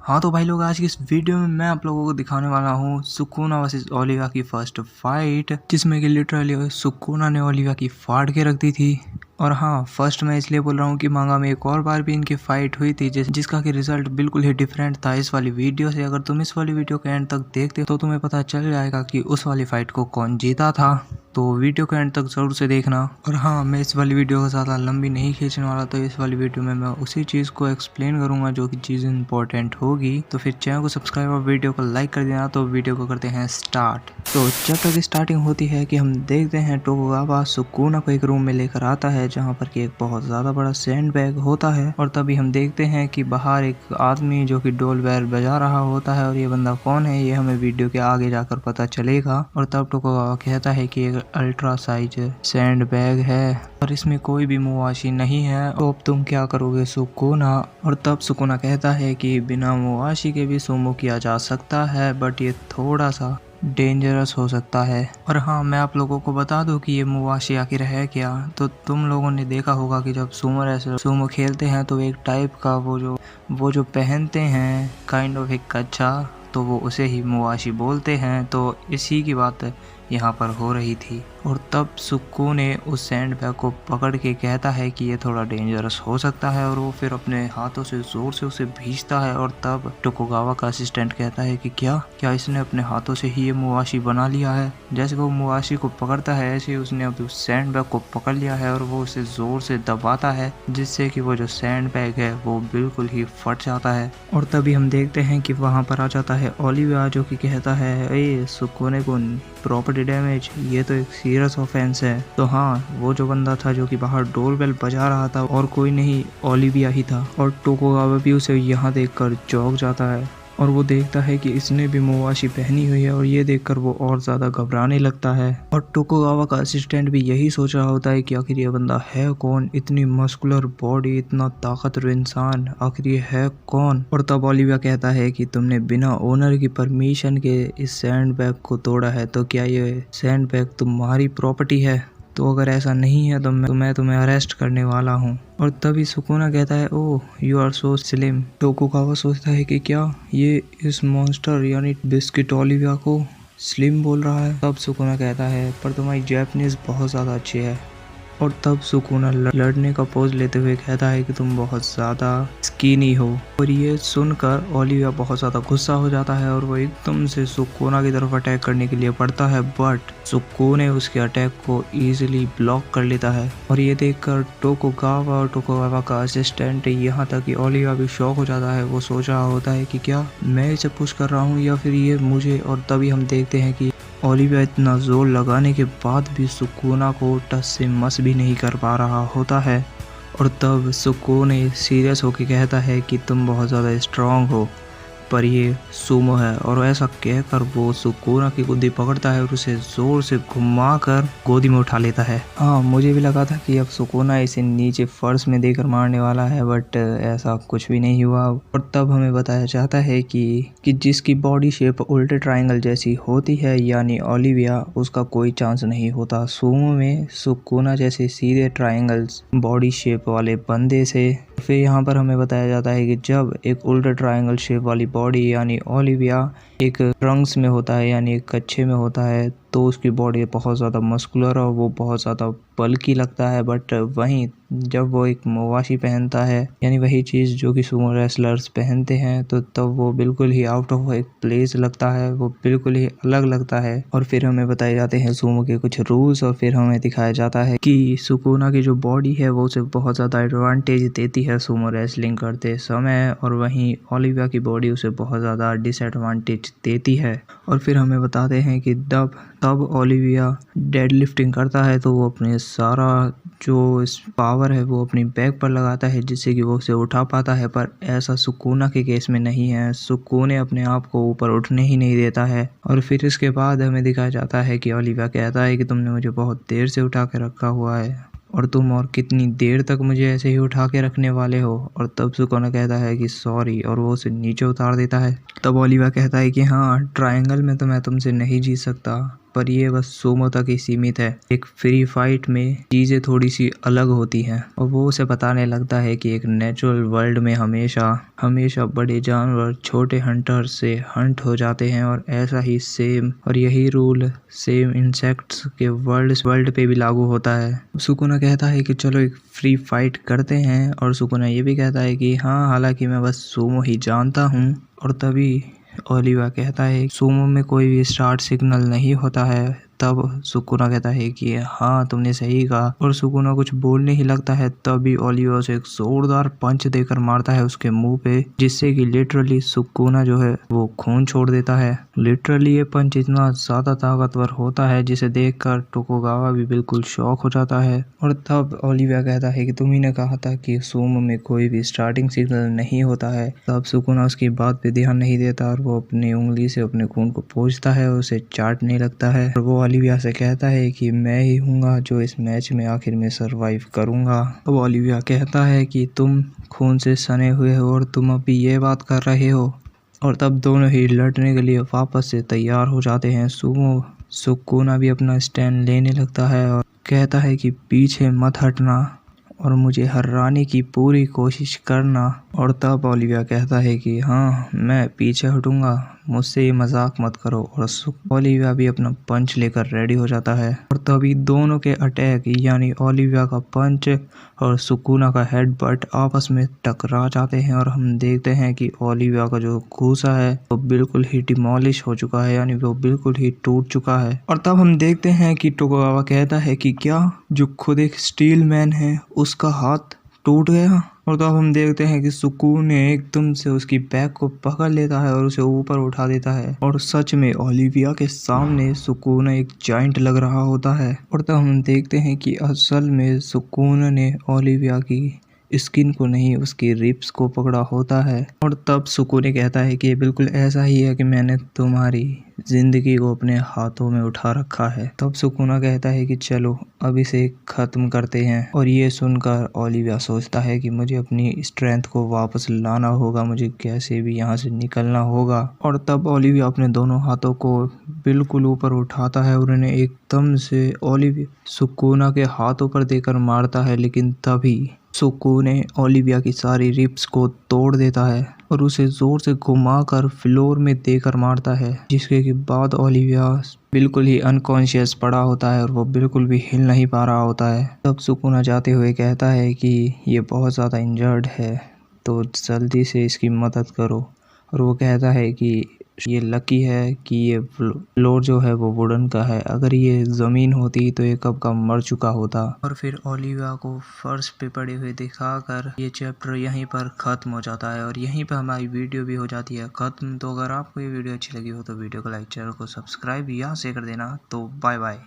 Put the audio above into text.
हाँ तो भाई लोग, आज की इस वीडियो में मैं आप लोगों को दिखाने वाला हूँ सुकुना वर्सेस ओलिवा की फर्स्ट फाइट, जिसमें कि लिटरली सुकुना ने ओलिवा की फाड़ के रख दी थी। और हाँ, फर्स्ट मैं इसलिए बोल रहा हूँ कि मांगा में एक और बार भी इनकी फाइट हुई थी जिसका कि रिजल्ट बिल्कुल ही डिफरेंट था इस वाली वीडियो से। अगर तुम इस वाली वीडियो के एंड तक देखते हो तो तुम्हें पता चल जाएगा कि उस वाली फाइट को कौन जीता था। तो वीडियो के एंड तक जरूर से देखना। और हाँ, मैं इस वाली वीडियो को ज़्यादा लंबी नहीं खींचने वाला, तो इस वाली वीडियो में मैं उसी चीज़ को एक्सप्लेन करूंगा जो कि चीज़ इंपॉर्टेंट होगी। तो फिर चैनल को सब्सक्राइब और वीडियो को लाइक कर देना। तो वीडियो को करते हैं स्टार्ट। तो जब तक स्टार्टिंग होती है कि हम देखते हैं टोकुगावा सुकुना को एक रूम में लेकर आता है जहाँ पर कि एक बहुत ज़्यादा बड़ा सैंड बैग होता है। और तभी हम देखते हैं कि बाहर एक आदमी जो कि डोल बैल बजा रहा होता है। और ये बंदा कौन है ये हमें वीडियो के आगे जाकर पता चलेगा। और तब टोकुगावा कहता है कि एक अल्ट्रा साइज सैंड बैग है और इसमें कोई भी मुवाशी नहीं है, तो अब तुम क्या करोगे सुकुना। और तब सुकुना कहता है कि बिना मुवाशी के भी सुमो किया जा सकता है, बट ये थोड़ा सा डेंजरस हो सकता है। और हाँ, मैं आप लोगों को बता दूं कि ये मुवाशी आखिर है क्या। तो तुम लोगों ने देखा होगा कि जब सुमो रेसलर सुमो खेलते हैं तो एक टाइप का वो जो पहनते हैं काइंड ऑफ एक कच्छा, तो वो उसे ही मुवाशी बोलते हैं। तो इसी की बात यहाँ पर हो रही थी। और तब सुक्कू ने उस सैंड बैग को पकड़ के कहता है कि ये थोड़ा डेंजरस हो सकता है, और वो फिर अपने हाथों से जोर से उसे भींचता है। और तब टोकुगावा का असिस्टेंट कहता है कि क्या इसने अपने हाथों से ही ये मुवाशी बना लिया है। जैसे वो मुवाशी को पकड़ता है ऐसे ही उसने अब उस सैंड बैग को पकड़ लिया है और वो उसे जोर से दबाता है, जिससे कि वो जो सैंड बैग है वो बिल्कुल ही फट जाता है। और तभी हम देखते हैं कि वहाँ पर आ जाता है ओलिवा, जो कि कहता है ए सुकुने को प्रॉपर्टी डैमेज, ये तो एक सीरियस ऑफेंस है। तो हाँ, वो जो बंदा था जो कि बाहर डोर बेल बजा रहा था और कोई नहीं ओलिविया ही था। और टोकुगावा भी उसे यहाँ देखकर चौंक जाता है और वो देखता है कि इसने भी मुवाशी पहनी हुई है, और ये देखकर वो और ज़्यादा घबराने लगता है। और टोकुगावा का असिस्टेंट भी यही सोच रहा होता है कि आखिर ये बंदा है कौन, इतनी मस्कुलर बॉडी, इतना ताकतवर इंसान, आखिर ये है कौन। और तब ओलिविया कहता है कि तुमने बिना ओनर की परमिशन के इस सैंड बैग को तोड़ा है, तो क्या ये सैंड बैग तुम्हारी प्रॉपर्टी है? तो अगर ऐसा नहीं है तो मैं तुम्हें अरेस्ट करने वाला हूँ। और तभी सुकुना कहता है oh you are so slim. Tokugawa सोचता है कि क्या ये इस मॉन्स्टर यानी बिस्किट ओलिविया को स्लिम बोल रहा है। तब सुकुना कहता है पर तुम्हारी जैपनीज बहुत ज़्यादा अच्छी है। और तब सुकुना लड़ने का पोज लेते हुए कहता है कि तुम बहुत ज़्यादा स्कीनी हो। और ये सुनकर ओलिविया बहुत ज़्यादा गुस्सा हो जाता है और वो एकदम से सुकुना की तरफ अटैक करने के लिए बढ़ता है, बट सुकुने उसके अटैक को इजीली ब्लॉक कर लेता है। और ये देखकर टोकुगावा और टोकुगावा का असिस्टेंट, यहाँ तक कि ओलिविया भी शॉक हो जाता है। वो सोच रहा होता है कि क्या मैं इसे पुश कर रहा हूँ या फिर ये मुझे। और तभी हम देखते हैं कि ओलिविया इतना जोर लगाने के बाद भी सुकुना को टच से मस भी नहीं कर पा रहा होता है। और तब सुकुने सीरियस होकर कहता है कि तुम बहुत ज़्यादा स्ट्रांग हो, पर ये सुमो है। और ऐसा कहकर वो सुकुना की गोदी पकड़ता है और उसे जोर से घुमाकर गोदी में उठा लेता है। हाँ, मुझे भी लगा था कि अब सुकुना इसे नीचे फर्श में देकर मारने वाला है, बट ऐसा कुछ भी नहीं हुआ। और तब हमें बताया जाता है कि जिसकी बॉडी शेप उल्टे ट्रायंगल जैसी होती है यानी ओलिविया, उसका कोई चांस नहीं होता सुमो में सुकुना जैसे सीधे ट्रायंगल्स बॉडी शेप वाले बंदे से। फिर यहाँ पर हमें बताया जाता है कि जब एक उल्टा ट्रायंगल शेप वाली बॉडी यानी ओलिविया एक ट्रंक्स में होता है यानी एक कच्छे में होता है, तो उसकी बॉडी बहुत ज़्यादा मस्कुलर और वो बहुत ज़्यादा बल्की लगता है। बट वहीं जब वो एक मुवाशी पहनता है यानी वही चीज़ जो कि सुमो रेसलर्स पहनते हैं, तो तब वो बिल्कुल ही आउट ऑफ एक प्लेस लगता है, वो बिल्कुल ही अलग लगता है। और फिर हमें बताए जाते हैं सुमो के कुछ रूल्स, और फिर हमें दिखाया जाता है कि सुकुना की जो बॉडी है वो उसे बहुत ज़्यादा एडवांटेज देती है सुमो रेसलिंग करते समय, और वहीं ओलिविया की बॉडी उसे बहुत ज़्यादा डिसएडवांटेज देती है। और फिर हमें बताते हैं कि तब ओलिविया डेड लिफ्टिंग करता है तो वो अपने सारा जो पावर है वो अपनी बैक पर लगाता है, जिससे कि वो उसे उठा पाता है। पर ऐसा सुकुना के केस में नहीं है, सुकुने अपने आप को ऊपर उठने ही नहीं देता है। और फिर इसके बाद हमें दिखाया जाता है कि ओलिविया कहता है कि तुमने मुझे बहुत देर से उठा के रखा हुआ है और तुम और कितनी देर तक मुझे ऐसे ही उठा के रखने वाले हो। और तब सुकुना कहता है कि सॉरी, और वो उसे नीचे उतार देता है। तब ओलिविया कहता है कि हाँ, ट्रायंगल में तो मैं तुमसे नहीं जीत सकता, पर ये बस सुमो तक ही सीमित है। एक फ्री फाइट में चीजें थोड़ी सी अलग होती हैं और वो उसे बताने लगता है कि एक नेचुरल वर्ल्ड में हमेशा बड़े जानवर छोटे हंटर से हंट हो जाते हैं और ऐसा ही सेम और यही रूल सेम इंसेक्ट्स के वर्ल्ड पे भी लागू होता है। सुकुना कहता है कि चलो एक फ्री फाइट करते हैं और सुकुना ये भी कहता है कि हाँ, हालांकि मैं बस सुमो ही जानता हूँ। और तभी ओलिवा कहता है सुमो में कोई भी स्टार्ट सिग्नल नहीं होता है। तब सुकुना कहता है कि हाँ, तुमने सही कहा। और सुकुना कुछ बोलने ही लगता है तभी ओलिवा उसे एक जोरदार पंच देकर मारता है उसके मुंह पे, जिससे कि लिटरली सुकुना जो है वो खून छोड़ देता है। लिटरली ये पंच इतना ज्यादा ताकतवर होता है जिसे देखकर टोकुगावा भी बिल्कुल शॉक हो जाता है। और तब ओलिवा कहता है कि तुम ही ने कहा था कि सुमो में कोई भी स्टार्टिंग सिग्नल नहीं होता है। तब सुकुना उसकी बात पे ध्यान नहीं देता और वो अपनी उंगली से अपने खून को पोंछता है और उसे चाटने लगता है। और वो ओलिविया से कहता है कि मैं ही हूँगा जो इस मैच में आखिर में सरवाइव करूँगा। अब ओलिविया कहता है कि तुम खून से सने हुए हो और तुम अभी ये बात कर रहे हो। और तब दोनों ही लड़ने के लिए वापस से तैयार हो जाते हैं। सुकुना भी अपना स्टैंड लेने लगता है और कहता है कि पीछे मत हटना और मुझे हराने की पूरी कोशिश करना। और तब ओलिविया कहता है कि हाँ, मैं पीछे हटूंगा, मुझसे ये मजाक मत करो। और ओलिविया भी अपना पंच लेकर रेडी हो जाता है और तभी दोनों के अटैक यानी ओलिविया का पंच और सुकुना का हेडबट आपस में टकरा जाते हैं और हम देखते हैं कि ओलिविया का जो घूसा है वो बिल्कुल ही डिमोलिश हो चुका है, यानी वो बिल्कुल ही टूट चुका है। और तब हम देखते हैं कि टोकुगावा कहता है कि क्या जो खुद एक स्टील मैन है उसका हाथ टूट गया। और तब हम देखते हैं कि सुकून एकदम से उसकी बैक को पकड़ लेता है और उसे ऊपर उठा देता है और सच में ओलिविया के सामने सुकून एक जाइंट लग रहा होता है। और तब हम देखते हैं कि असल में सुकून ने ओलिविया की स्किन को नहीं, उसकी रिब्स को पकड़ा होता है। और तब सुकून कहता है कि ये बिल्कुल ऐसा ही है कि मैंने तुम्हारी जिंदगी को अपने हाथों में उठा रखा है। तब सुकुना कहता है कि चलो अब इसे खत्म करते हैं। और ये सुनकर ओलिविया सोचता है कि मुझे अपनी स्ट्रेंथ को वापस लाना होगा, मुझे कैसे भी यहाँ से निकलना होगा। और तब ओलिविया अपने दोनों हाथों को बिल्कुल ऊपर उठाता है और उन्हें एकदम से ओलिविया सुकुना के हाथों पर देकर मारता है, लेकिन तभी सुकुने ओलिविया की सारी रिब्स को तोड़ देता है और उसे जोर से घुमाकर फ्लोर में देकर मारता है, जिसके के बाद ओलिविया बिल्कुल ही अनकॉन्शियस पड़ा होता है और वो बिल्कुल भी हिल नहीं पा रहा होता है। तब सुकुना जाते हुए कहता है कि ये बहुत ज़्यादा इंजर्ड है तो जल्दी से इसकी मदद करो। और वो कहता है कि ये लकी है कि ये फ्लोर जो है वो वुडन का है, अगर ये ज़मीन होती तो ये कब का मर चुका होता। और फिर ओलिविया को फर्श पे पड़े हुए दिखाकर ये चैप्टर यहीं पर ख़त्म हो जाता है और यहीं पर हमारी वीडियो भी हो जाती है ख़त्म। तो अगर आपको ये वीडियो अच्छी लगी हो तो वीडियो को लाइक, चैनल को सब्सक्राइब या शेयर कर देना। तो बाय बाय।